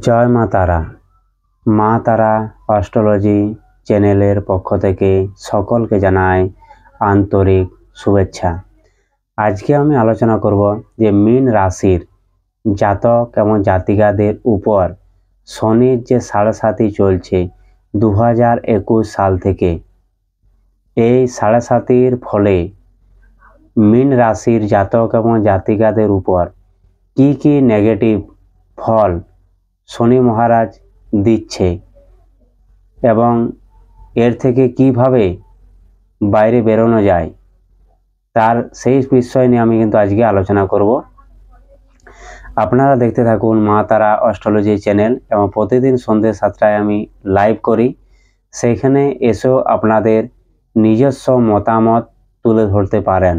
জয় মা তারা। মা তারা অ্যাস্ট্রোলজি চ্যানেলের পক্ষ থেকে সকলকে জানাই আন্তরিক শুভেচ্ছা। আজকে আমি আলোচনা করব যে মীন রাশির জাতক এবং জাতিকাদের উপর শনির যে ৭.৭ই চলছে 2021 সাল থেকে। এই ৭.৭র ফলে মীন রাশির জাতক এবং জাতিকাদের উপর কি কি নেগেটিভ ফল শনি মহারাজ দিচ্ছে এবং এর থেকে কিভাবে বাইরে বেরোনো যায় তার সেই বিষয় নিয়ে আমি কিন্তু আজকে আলোচনা করব। আপনারা দেখতে থাকুন মা তারা অ্যাস্ট্রোলজি চ্যানেল, এবং প্রতিদিন সন্ধ্যে 7টায় আমি লাইভ করি। সেইখানে এসেও আপনাদের নিজস্ব মতামত তুলে ধরতে পারেন।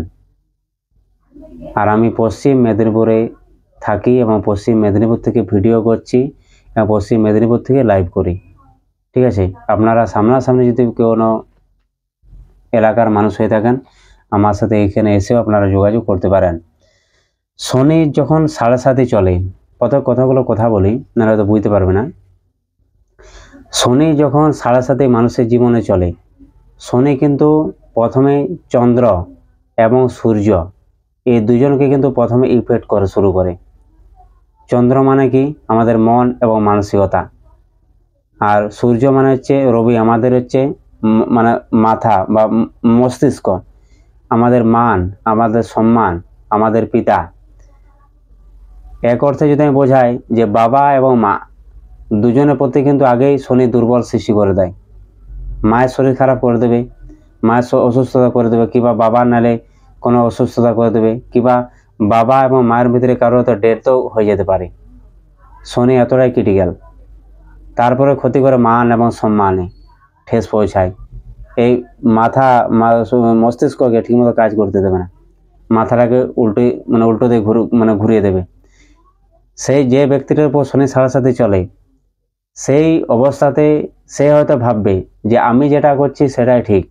আর আমি পশ্চিম মেদিনীপুরে থাকি এবং পশ্চিম মেদিনীপুর থেকে ভিডিও করছি এবং পশ্চিম মেদিনীপুর থেকে লাইভ করি। ঠিক আছে, আপনারা সামনাসামনি যদি কোনো এলাকার মানুষ হয়ে থাকেন আমার সাথে এখানে এসেও আপনারা যোগাযোগ করতে পারেন। শনি যখন ৭.৭ই চলে, কথাগুলো কথা বলি, নাহলে তো বুঝতে পারবে না। শনি যখন ৭.৭ই মানুষের জীবনে চলে, শনি কিন্তু প্রথমে চন্দ্র এবং সূর্য এই দুজনকে কিন্তু প্রথমে ইফেক্ট করে শুরু করে। চন্দ্র মানে কি? আমাদের মন এবং মানসিকতা। আর সূর্য মানে হচ্ছে রবি, আমাদের হচ্ছে মানে মাথা বা মস্তিষ্ক, আমাদের মান, আমাদের সম্মান, আমাদের পিতা। এক অর্থে যদি আমি বোঝাই যে বাবা এবং মা দুজনের প্রতি কিন্তু আগেই শনি দুর্বল সৃষ্টি করে দেয়। মায়ের শরীর খারাপ করে দেবে, মায়ের অসুস্থতা করে দেবে, কিংবা বাবা নালে কোনো অসুস্থতা করে দেবে, কিংবা বাবা এবং মায়ের ভিতরে কারো হয়তো ডেথও হয়ে যেতে পারে। শনি এতটাই ক্রিটিক্যাল। তারপরে ক্ষতি করে মান এবং সম্মানে ঠেস পৌঁছায়। এই মস্তিষ্ককে ঠিকমতো কাজ করতে দেবে না, মাথাটাকে উল্টো দিয়ে ঘুরিয়ে দেবে। সেই যে ব্যক্তিটার উপর শনি ৭.৭ই চলে, সেই অবস্থাতে সে হয়তো ভাববে যে আমি যেটা করছি সেটাই ঠিক,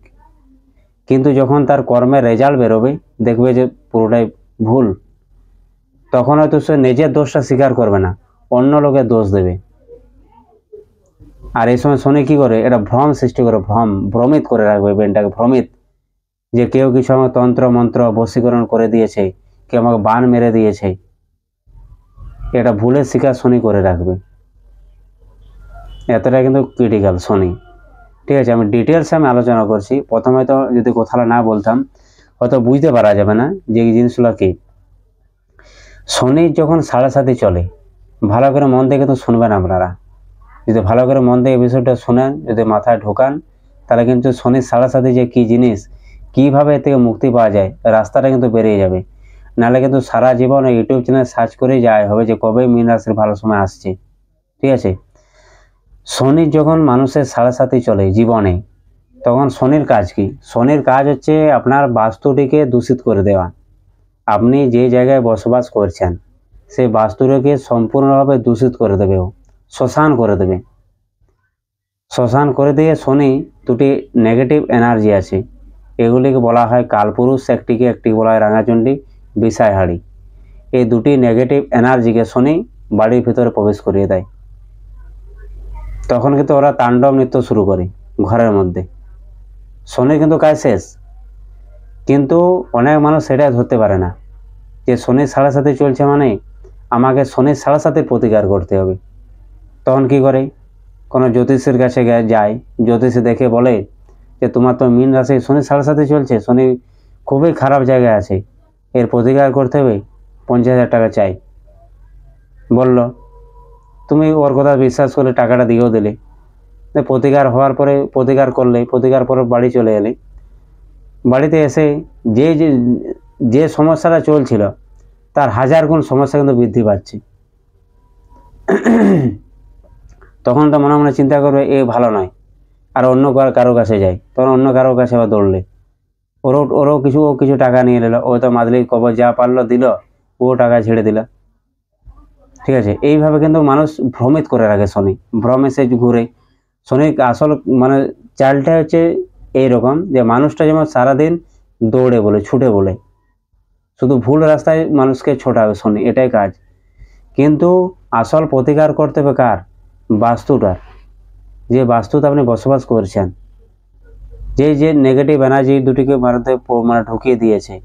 কিন্তু যখন তার কর্মের রেজাল্ট বেরোবে দেখবে যে পুরোটাই ভুল। তখন হয়তো সে নিজের দোষটা স্বীকার করবে না, অন্য লোকের দোষ দেবে। আর এই সময় শনি কি করে? এটা ভ্রম সৃষ্টি করে, ভ্রমিত করে রাখবে ব্রেনটাকে, ভ্রমিত, যে কেউ কিছু আমাকে তন্ত্র মন্ত্র বশীকরণ করে দিয়েছে, কেউ আমাকে বান মেরে দিয়েছে, এটা ভুলের শিকার শনি করে রাখবে। এতটা কিন্তু ক্রিটিক্যাল শনি। ঠিক আছে, আমি ডিটেলসে আলোচনা করছি। প্রথমে তো যদি কথাটা না বলতাম হয়তো বুঝতে পারা যাবে না যে এই জিনিসগুলো কি। শনি যখন ৭.৭ই চলে, ভালো করে মন দিয়ে কিন্তু শুনবেন আপনারা। যদি ভালো করে মন দিয়ে এই বিষয়টা শুনেন, যদি মাথায় ঢোকান, তাহলে কিন্তু শনির ৭.৭ই যে কী জিনিস, কীভাবে এর থেকে মুক্তি পাওয়া যায়, রাস্তাটা কিন্তু বেরিয়ে যাবে। নাহলে কিন্তু সারা জীবন ইউটিউব চ্যানেল সার্চ করেই যায় হবে যে কবে মীন রাশির ভালো সময় আসছে। ঠিক আছে, শনি যখন মানুষের ৭.৭ই চলে জীবনে, তখন শনির কাজ কি? শনির কাজ হচ্ছে আপনার বাস্তুটিকে দূষিত করে দেওয়া। আপনি যে জায়গায় বসবাস করছেন সেই বাস্তুটাকে সম্পূর্ণভাবে দূষিত করে দেবে, শ্মশান করে দেবে। শ্মশান করে দিয়ে শনি দুটি নেগেটিভ এনার্জি আছে, এগুলিকে বলা হয় কালপুরুষ, একটিকে বলা হয় রাঙাচণ্ডী, বিষাইহাড়ি। এই দুটি নেগেটিভ এনার্জিকে শনি বাড়ির ভিতরে প্রবেশ করিয়ে দেয়। তখন কিন্তু ওরা তাণ্ডব নৃত্য শুরু করে ঘরের মধ্যে। শনি কিন্তু কাজ শেষ, কিন্তু অনেক মানুষ সেটাই ধরতে পারে না যে শনির ৭.৭ই চলছে মানে আমাকে শনির ৭.৭র প্রতিকার করতে হবে। তখন কি করে? কোনো জ্যোতিষের কাছে যায়, জ্যোতিষী দেখে বলে যে তোমার তো মীন রাশি শনির ৭.৭ই চলছে, শনি খুবই খারাপ জায়গায় আছে, এর প্রতিকার করতে হবে, 50,000 টাকা চাই। বলল, তুমি ওর কথা বিশ্বাস করে টাকাটা দিয়েও দিলে। প্রতিকার হওয়ার পরে প্রতিকার করলে, প্রতিকার পরে বাড়ি চলে এলে, বাড়িতে এসে যে সমস্যাটা চলছিল তার 1000 গুণ সমস্যা কিন্তু বৃদ্ধি পাচ্ছে। তখন তো মনে মনে চিন্তা করবে এ ভালো নয়, আর অন্য কারো কাছে যায়। তখন অন্য কারো কাছে আবার দৌড়লে ওরও কিছু টাকা নিয়ে নিল, ও তো মাদলি কবর যা পারলো দিল, ও টাকা ছেড়ে দিল। ঠিক আছে, এইভাবে কিন্তু মানুষ ভ্রমিত করে রাখে শনি, ভ্রমে সে ঘুরে। শনির আসল চালটা হচ্ছে এইরকম যে মানুষটা যেমন সারাদিন দৌড়ে বলে, ছুটে বলে, শুধু ভুল রাস্তায় মানুষকে ছোটাবে শনি, এটাই কাজ। কিন্তু আসল প্রতিকার করতে হবে কার? বাস্তুটার। যে বাস্তুতে আপনি বসবাস করছেন, যে নেগেটিভ এনার্জি দুটিকে মানে ঢুকিয়ে দিয়েছে,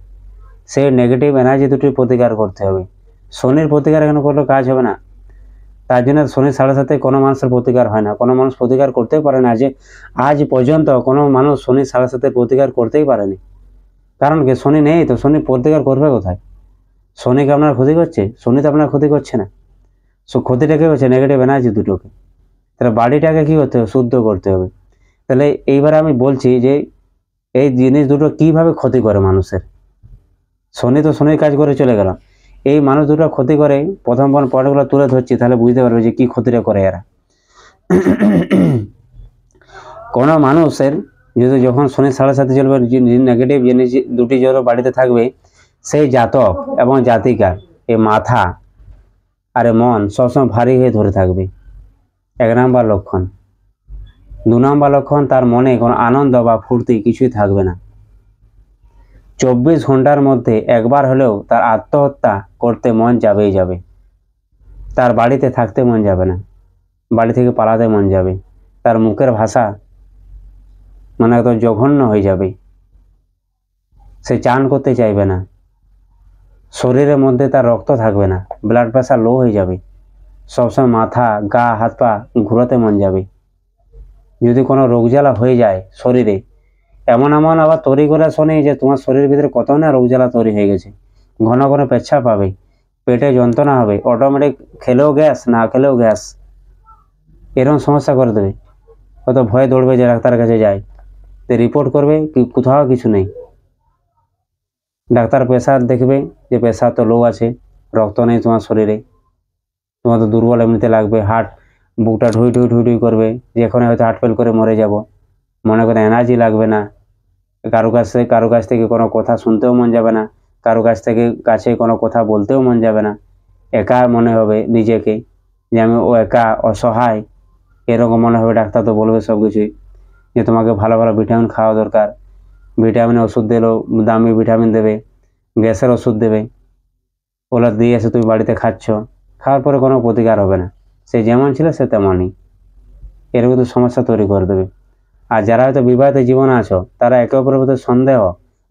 সেই নেগেটিভ এনার্জি দুটির প্রতিকার করতে হবে। শনির প্রতিকার এখানে কোনো কাজ হবে না। তার জন্য শনির 7.5 কোনো মানুষের প্রতিকার হয় না, কোনো মানুষ প্রতিকার করতেই পারে না। যে আজ পর্যন্ত কোনো মানুষ শনির 7.5 প্রতিকার করতেই পারেনি। কারণ কি? শনি নেই তো, শনি প্রতিকার করবে কোথায়? শনিকে আপনার ক্ষতি করছে? শনি তো আপনার ক্ষতি করছে না। ক্ষতিটাকে হচ্ছে নেগেটিভ এনার্জি দুটোকে। তাহলে বাড়িটাকে কি করতে হবে? শুদ্ধ করতে হবে। তাহলে এইবারে আমি বলছি যে এই জিনিস দুটো কিভাবে ক্ষতি করে মানুষের। শনি তো শনির কাজ করে চলে গেল, এই মানুষ দুটো ক্ষতি করে। প্রথম পয়েন্টগুলো তুলে ধরছি, তাহলে বুঝতে পারবে যে কি ক্ষতিটা করে এরা। কোনো মানুষের যদি যখন শনির 7.5 চলবে, নেগেটিভ জিনিস দুটি যখন বাড়িতে থাকবে, সেই জাতক এবং জাতিকার এই মাথা আর মন সবসময় ভারী হয়ে ধরে থাকবে, 1 নম্বর লক্ষণ। 2 নম্বর লক্ষণ, তার মনে কোনো আনন্দ বা ফুর্তি কিছুই থাকবে না। 24 ঘন্টার মধ্যে একবার হলেও তার আত্মহত্যা করতে মন যাবেই যাবে। তার বাড়িতে থাকতে মন যাবে না, বাড়ি থেকে পালাতে মন যাবে। তার মুখের ভাষা মানে একদম জঘন্য হয়ে যাবে। সে চান করতে চাইবে না, শরীরের মধ্যে তার রক্ত থাকবে না, ব্লাড প্রেশার লো হয়ে যাবে, সবসময় মাথা, গা, হাত পা ঘুরাতে মন যাবে। যদি কোনো রোগ জ্বালা হয়ে যায় শরীরে, এমন আবার তৈরি করে শোনে যে তোমার শরীরের ভিতরে কত না রোগ জ্বালা তৈরি হয়ে গেছে। ঘন ঘন পেচ্ছাপ পাবে, পেটে যন্ত্রণা হবে, অটোমেটিক খেলেও গ্যাস, না খেলেও গ্যাস, এরকম সমস্যা করে দেবে। কত ভয়ে দৌড়বে যে ডাক্তারের কাছে যায়, তো রিপোর্ট করবে কি কোথাও কিছু নেই। ডাক্তার প্রেশার দেখবে যে প্রেশার তো লো আছে, রক্ত নেই তোমার শরীরে, তোমার তো দুর্বল এমনিতে লাগবে, হার্ট বুকটা ঢুই ঢুই ঢুই ঢুই করবে, যে এখন হয়তো হার্ট ফেল করে মরে যাব। মনে করে এনার্জি লাগবে না, কারো কাছ থেকে কোনো কথা শুনতেও মন যাবে না, কারো কাছে কোনো কথা বলতেও মন যাবে না। একা মনে হবে নিজেকে, যে আমি একা অসহায়, এরকম মনে হবে। ডাক্তার তো বলবে সব কিছুই, যে তোমাকে ভালো ভালো ভিটামিন খাওয়া দরকার, ভিটামিনের ওষুধ দিলেও দামি ভিটামিন দেবে, গ্যাসের ওষুধ দেবে, ওগুলো দিয়ে এসে তুমি বাড়িতে খাচ্ছ, খাওয়ার পরে কোনো প্রতিকার হবে না, সে যেমন ছিল সে তেমনই। এরকম তো সমস্যা তৈরি করে দেবে। আর যারা হয়তো বিবাহিত জীবনে আছো, তারা একে অপরের প্রতি সন্দেহ,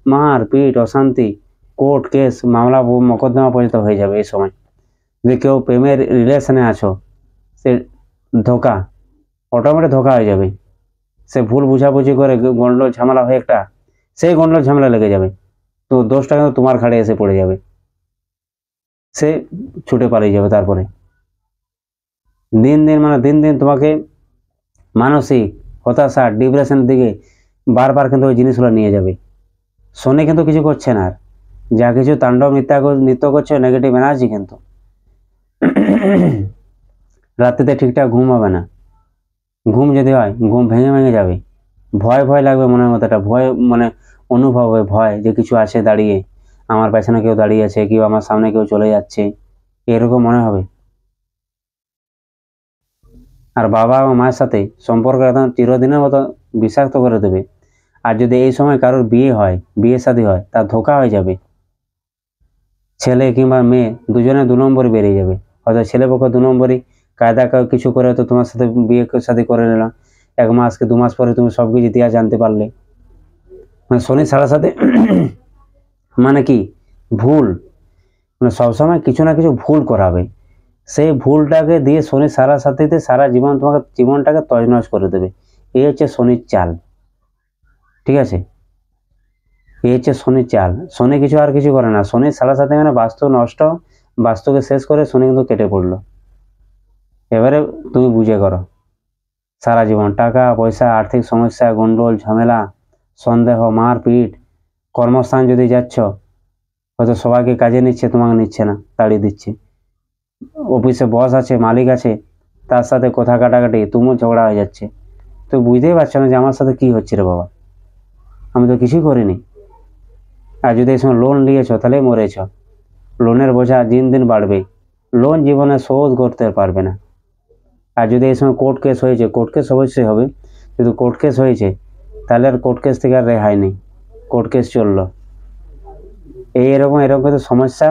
মার পিট, অশান্তি, কোর্ট কেস, মামলা মোকদ্দমা পর্যন্ত হয়ে যাবে এই সময়। যদি কেউ প্রেমের রিলেশনে আছো, সে ধোকা, অটোমেটিক ধোকা হয়ে যাবে। সে ভুল বুঝাবুঝি করে গন্ডগোল ঝামেলা হয়ে একটা, সেই গন্ডগোল ঝামেলা লেগে যাবে, তো দোষটা কিন্তু তোমার ঘাড়ে এসে পড়ে যাবে, সে ছুটে পালিয়ে যাবে। তারপরে দিন দিন তোমাকে মানসিক হতাশা, ডিপ্রেশনের দিকে বারবার কিন্তু ওই জিনিসগুলো নিয়ে যাবে। শনি কিন্তু কিছু করছে না, আর যা কিছু তাণ্ডব নৃত্য করছে নেগেটিভ এনার্জি। কিন্তু রাত্রিতে ঠিকঠাক ঘুম হবে না, ঘুম যদি হয় ঘুম ভেঙে ভেঙে যাবে, ভয় লাগবে মনের মধ্যে, একটা ভয় মানে অনুভব হবে, ভয় যে কিছু আছে দাঁড়িয়ে, আমার পেছনে কেউ দাঁড়িয়ে আছে, কেউ আমার সামনে কেউ চলে যাচ্ছে, এরকম মনে হবে। আর বাবা ও মায়ের সাথে সম্পর্ক একদম চিরদিনের মতো বিষাক্ত করে দেবে। আর যদি এই সময় কারোর বিয়ে শাদী হয়, তার ধোঁকা হয়ে যাবে। ছেলে কিংবা মেয়ে দুজনে 2 নম্বরই বেরিয়ে যাবে। হয়তো ছেলে পক্ষ 2 নম্বরই কায়দা কিছু করে হয়তো তোমার সাথে বিয়ে শাদী করে নিলাম, 1 মাস কি 2 মাস পরে তুমি সব কিছু ইতিহাস জানতে পারলে। মানে শনি 7.5 মানে কি ভুল, মানে সবসময় কিছু না কিছু ভুল করাবে। সেই ভুলটাকে দিয়ে শনি 7.5 সারা জীবন তোমাকে জীবনটাকে তছনছ করে দেবে। এই হচ্ছে শনির চাল, ঠিক আছে? এই হচ্ছে শনির চাল। শনি কিছু আর কিছু করে না। শনি 7.5 মানে বাস্তু নষ্ট, বাস্তুকে শেষ করে শনি কিন্তু কেটে পড়লো। এবারে তুমি বুঝে করো, সারা জীবন টাকা পয়সা, আর্থিক সমস্যা, গন্ডগোল ঝামেলা, সন্দেহ, মারপিট। কর্মস্থান যদি যাচ্ছ, হয়তো সবাইকে কাজে নিচ্ছে, তোমাকে নিচ্ছে না, তাড়িয়ে দিচ্ছে। অফিসে বস আছে, মালিক আছে, তার সাথে কথা কাটাকাটি, তুমুল ঝগড়া হয়ে যাচ্ছে। তো বুঝতেই পারছো না যে আমার সাথে কি হচ্ছে রে বাবা, আমি তো কিছুই করিনি। আর যদি এই সময় লোন নিয়েছো, তাহলে মরেছ। লোনের বোঝা দিন বাড়বে, লোন জীবনে শোধ করতে পারবে না। আর যদি এই সময় কোর্ট কেস হয়েছে, কোর্ট কেস অবশ্যই হবে, যদি কোর্ট কেস হয়েছে তাহলে আর কোর্ট কেস থেকে আর রেহাই নেই, কোর্ট কেস চললো। এরকম কিন্তু সমস্যা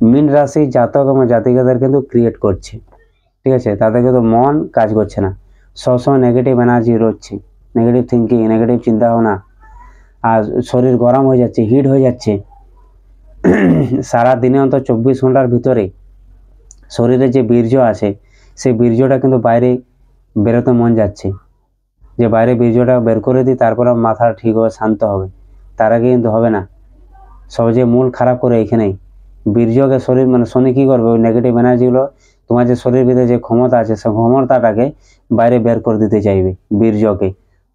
মীন রাশি জাতক এবং জাতিকাদের কিন্তু ক্রিয়েট করছে, ঠিক আছে। তাদের কিন্তু মন কাজ করছে না, সবসময় নেগেটিভ এনার্জি রচ্ছে, নেগেটিভ থিঙ্কিং, নেগেটিভ চিন্তা ভাবনা, আর শরীর গরম হয়ে যাচ্ছে, হিট হয়ে যাচ্ছে। সারা দিনে অন্তত 24 ঘন্টার ভিতরে শরীরে যে বীর্য আছে সেই বীর্যটা কিন্তু বাইরে বেরোতে মন যাচ্ছে, যে বাইরে বীর্যটা বের করে দিই তারপর মাথা ঠিক হবে, শান্ত হবে, তার আগে কিন্তু হবে না। সবচেয়ে মূল খারাপ করে এখানেই বীর্যকে শরীর মানে শনি কী করবে, ওই নেগেটিভ এনার্জিগুলো তোমার যে শরীর ভিতরে যে ক্ষমতা আছে সেই ক্ষমতাটাকে বাইরে বের করে দিতে চাইবে। বীর্যকে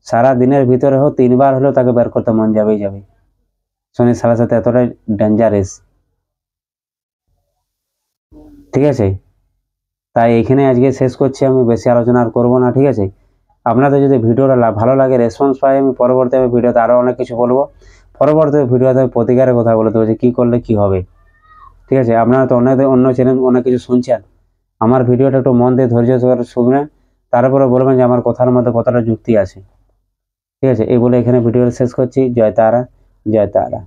সারা দিনের ভিতরে হোক 3 বার হলেও তাকে বের করতে মন যাবেই যাবে। শনির সাড়ে সাথে এতটাই ডেঞ্জারাস, ঠিক আছে। তাই এখানে আজকে শেষ করছি, আমি বেশি আলোচনা আর করবো না, ঠিক আছে। আপনাদের যদি ভিডিওটা ভালো লাগে, রেসপন্স পাই, আমি পরবর্তী ভিডিওতে আরও অনেক কিছু বলবো। পরবর্তী ভিডিওতে প্রতিকারের কথা বলে দেবো যে কী করলে কি হবে, ঠিক আছে। আপনারা তো অন্য চ্যানেল অনেক কিছু শুনছেন, আমার ভিডিওটা একটু মন দিয়ে ধৈর্য সহকারে শুনবেন, তারপরে বলবেন যে আমার কথার মধ্যে কতটা যুক্তি আছে, ঠিক আছে। এই বলে এখানে ভিডিওটা শেষ করছি। জয় তারা, জয় তারা।